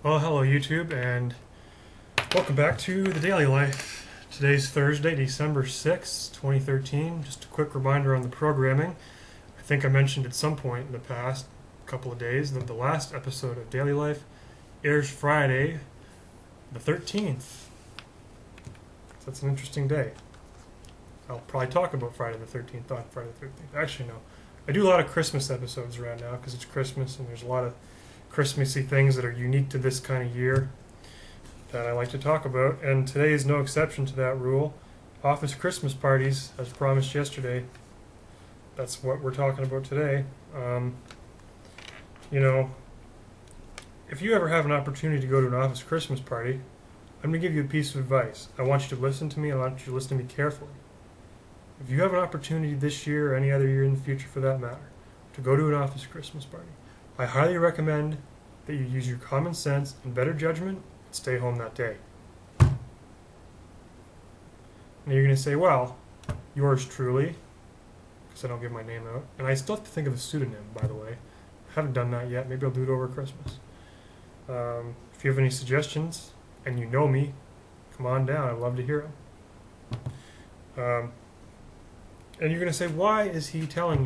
Well, hello YouTube, and welcome back to The Daily Life. Today's Thursday, December 6th, 2013. Just a quick reminder on the programming. I think I mentioned at some point in the past couple of days that the last episode of Daily Life airs Friday, the 13th. So that's an interesting day. I'll probably talk about Friday the 13th on Friday the 13th. Actually, no. I do a lot of Christmas episodes around now because it's Christmas and there's a lot of Christmassy things that are unique to this kind of year that I like to talk about, and today is no exception to that rule. Office Christmas parties, as promised yesterday, that's what we're talking about today. You know, if you ever have an opportunity to go to an office Christmas party, I'm going to give you a piece of advice. I want you to listen to me, I want you to listen to me carefully. If you have an opportunity this year or any other year in the future for that matter, to go to an office Christmas party, I highly recommend that you use your common sense and better judgment and stay home that day. And you're going to say, well, yours truly, because I don't give my name out, and I still have to think of a pseudonym, by the way. I haven't done that yet. Maybe I'll do it over Christmas. If you have any suggestions, and you know me, come on down. I'd love to hear them. And you're going to say, why is he telling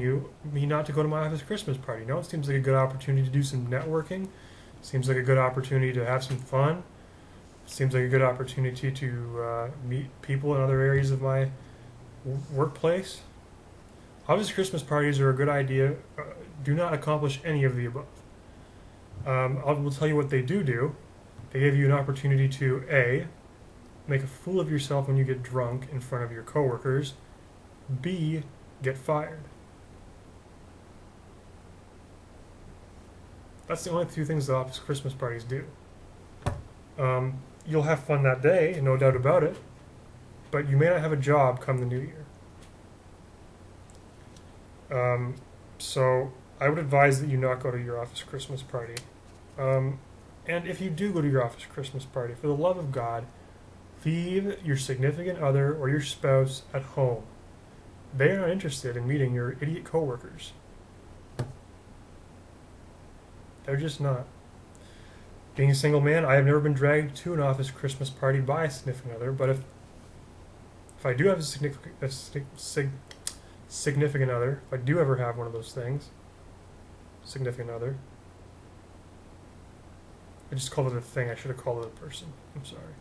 me not to go to my office Christmas party? No, it seems like a good opportunity to do some networking. Seems like a good opportunity to have some fun. Seems like a good opportunity to meet people in other areas of my workplace. Office Christmas parties are a good idea. Do not accomplish any of the above. I will tell you what they do. They give you an opportunity to A, make a fool of yourself when you get drunk in front of your coworkers. B, get fired. That's the only two things that office Christmas parties do. You'll have fun that day, no doubt about it, but you may not have a job come the new year. So I would advise that you not go to your office Christmas party. And if you do go to your office Christmas party, for the love of God, leave your significant other or your spouse at home. They are not interested in meeting your idiot coworkers. They're just not. Being a single man, I have never been dragged to an office Christmas party by a significant other, but if I do have a significant other, if I do ever have one of those things, significant other, I just called it a thing, I should have called it a person. I'm sorry.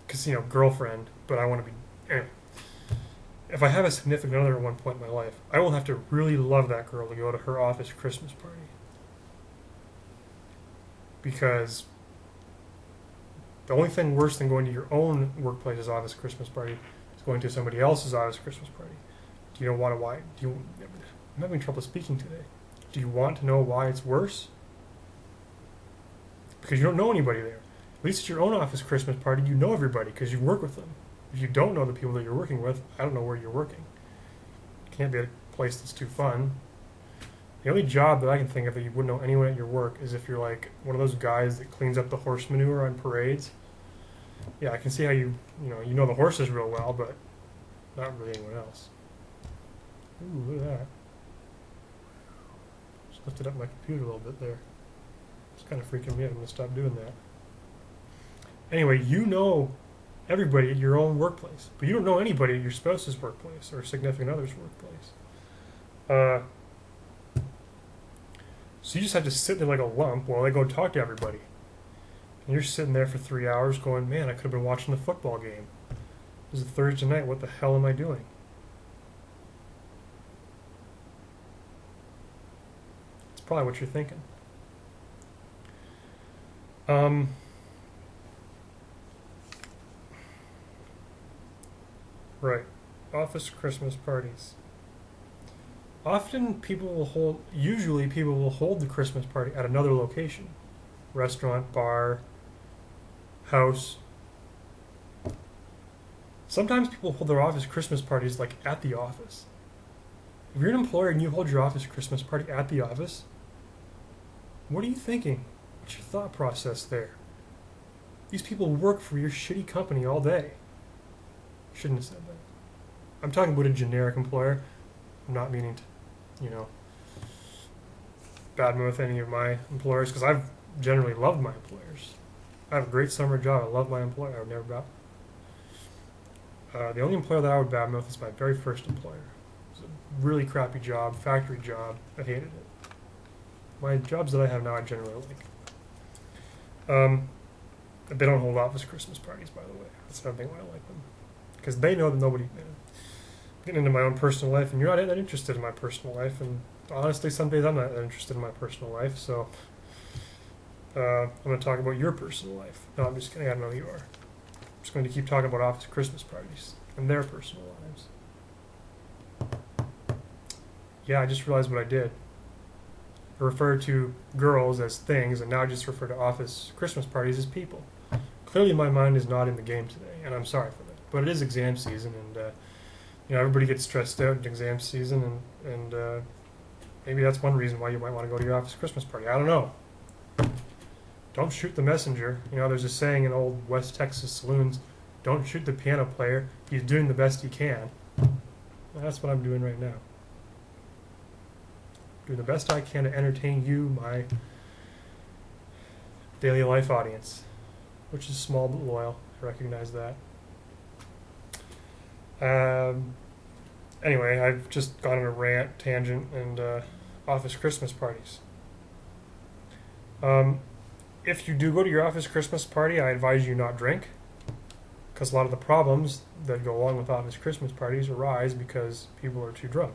Because, girlfriend, but I want to be... Anyway. If I have a significant other at one point in my life, I will have to really love that girl to go to her office Christmas party. Because the only thing worse than going to your own workplace's office Christmas party is going to somebody else's office Christmas party. Do you know why? I'm having trouble speaking today. Do you want to know why it's worse? Because you don't know anybody there. At least at your own office Christmas party, you know everybody because you work with them. If you don't know the people that you're working with, I don't know where you're working. It can't be a place that's too fun. The only job that I can think of that you wouldn't know anyone at your work is if you're like one of those guys that cleans up the horse manure on parades. Yeah, I can see how you know the horses real well, but not really anyone else. Ooh, look at that. Just lifted up my computer a little bit there. It's kind of freaking me out. I'm going to stop doing that. Anyway, you know everybody at your own workplace, but you don't know anybody at your spouse's workplace or significant other's workplace. So you just have to sit there like a lump while they go talk to everybody. And you're sitting there for 3 hours going, man, I could have been watching the football game. This is a Thursday night. What the hell am I doing? It's probably what you're thinking. Right. Office Christmas parties. Usually people will hold the Christmas party at another location. Restaurant, bar, house. Sometimes people hold their office Christmas parties like at the office. If you're an employer and you hold your office Christmas party at the office, what are you thinking? What's your thought process there? These people work for your shitty company all day. Shouldn't have said that. I'm talking about a generic employer. I'm not meaning to, badmouth any of my employers because I've generally loved my employers. I have a great summer job. I love my employer. I would never bow. The only employer that I would badmouth is my very first employer. It was a really crappy job, factory job. I hated it. My jobs that I have now, I generally like. They don't hold office Christmas parties, by the way. That's another thing why I like them. Because they know that nobody... Getting into my own personal life, and you're not that interested in my personal life, and honestly, some days I'm not that interested in my personal life, so I'm going to talk about your personal life. No, I'm just kidding, I don't know who you are. I'm just going to keep talking about office Christmas parties and their personal lives. Yeah, I just realized what I did. I referred to girls as things, and now I just refer to office Christmas parties as people. Clearly my mind is not in the game today, and I'm sorry for that. But it is exam season, and everybody gets stressed out in exam season, and maybe that's one reason why you might want to go to your office Christmas party. I don't know. Don't shoot the messenger. There's a saying in old West Texas saloons, don't shoot the piano player. He's doing the best he can. And that's what I'm doing right now. Doing the best I can to entertain you, my daily life audience, which is small but loyal. I recognize that. Anyway, I've just gone on a rant, tangent, and office Christmas parties. If you do go to your office Christmas party, I advise you not drink, because a lot of the problems that go along with office Christmas parties arise because people are too drunk.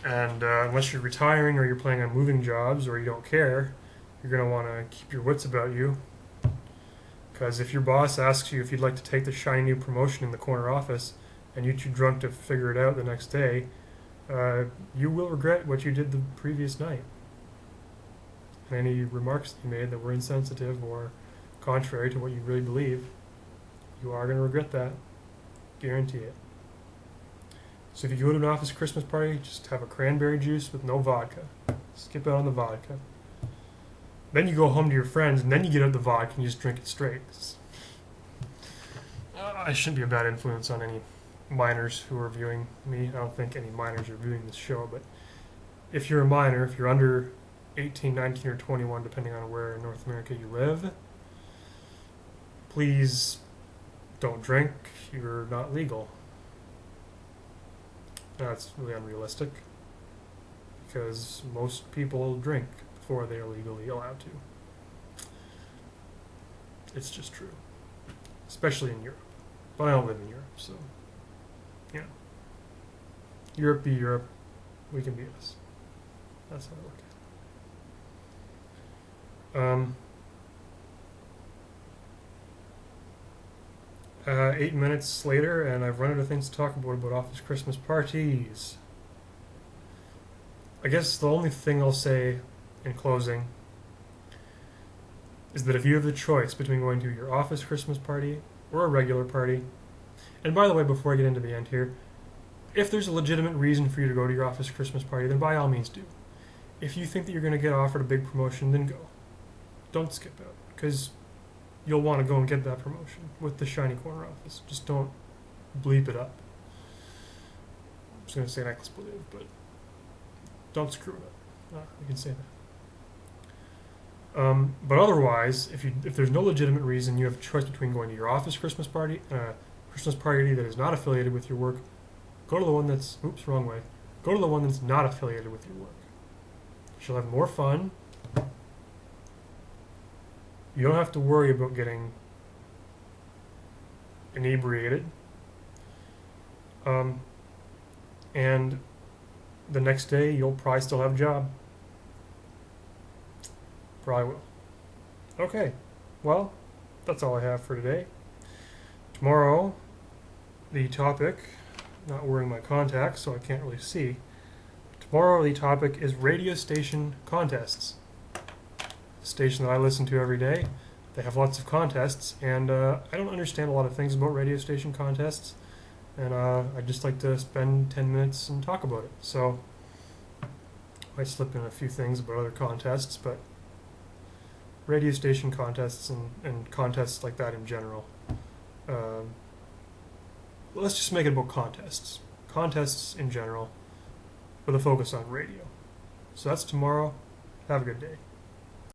And unless you're retiring or you're planning on moving jobs or you don't care, you're going to want to keep your wits about you. Because if your boss asks you if you'd like to take the shiny new promotion in the corner office and you're too drunk to figure it out the next day, you will regret what you did the previous night. And any remarks you made that were insensitive or contrary to what you really believe, you are going to regret that. Guarantee it. So if you go to an office Christmas party, just have a cranberry juice with no vodka. Skip out on the vodka. Then you go home to your friends, and then you get out the vodka and you just drink it straight. I shouldn't be a bad influence on any minors who are viewing me. I don't think any minors are viewing this show, but if you're a minor, if you're under 18, 19, or 21, depending on where in North America you live, please don't drink. You're not legal. That's really unrealistic, because most people drink before they are legally allowed to. It's just true. Especially in Europe. But I don't live in Europe, so, Europe be Europe, we can be us. That's how I look at it. 8 minutes later, and I've run out of things to talk about office Christmas parties. I guess the only thing I'll say in closing is that if you have the choice between going to your office Christmas party or a regular party, and by the way, before I get into the end here, if there's a legitimate reason for you to go to your office Christmas party, then by all means do. If you think that you're going to get offered a big promotion, then go. Don't skip out, because you'll want to go and get that promotion with the shiny corner office. Just don't bleep it up. I'm just going to say an expletive, but don't screw it up. You can say that. But otherwise, if there's no legitimate reason, you have a choice between going to your office Christmas party and a Christmas party that is not affiliated with your work. Go to the one that's, wrong way. Go to the one that's not affiliated with your work. You'll have more fun. You don't have to worry about getting inebriated. And the next day, you'll probably still have a job. Probably will. Okay, well, that's all I have for today. Tomorrow, the topic, not wearing my contacts so I can't really see. Tomorrow, the topic is radio station contests. The station that I listen to every day, they have lots of contests, and I don't understand a lot of things about radio station contests, and I'd just like to spend 10 minutes and talk about it. So, I might slip in a few things about other contests, but radio station contests and contests like that in general. Let's just make it about contests. Contests in general, with a focus on radio. So that's tomorrow. Have a good day.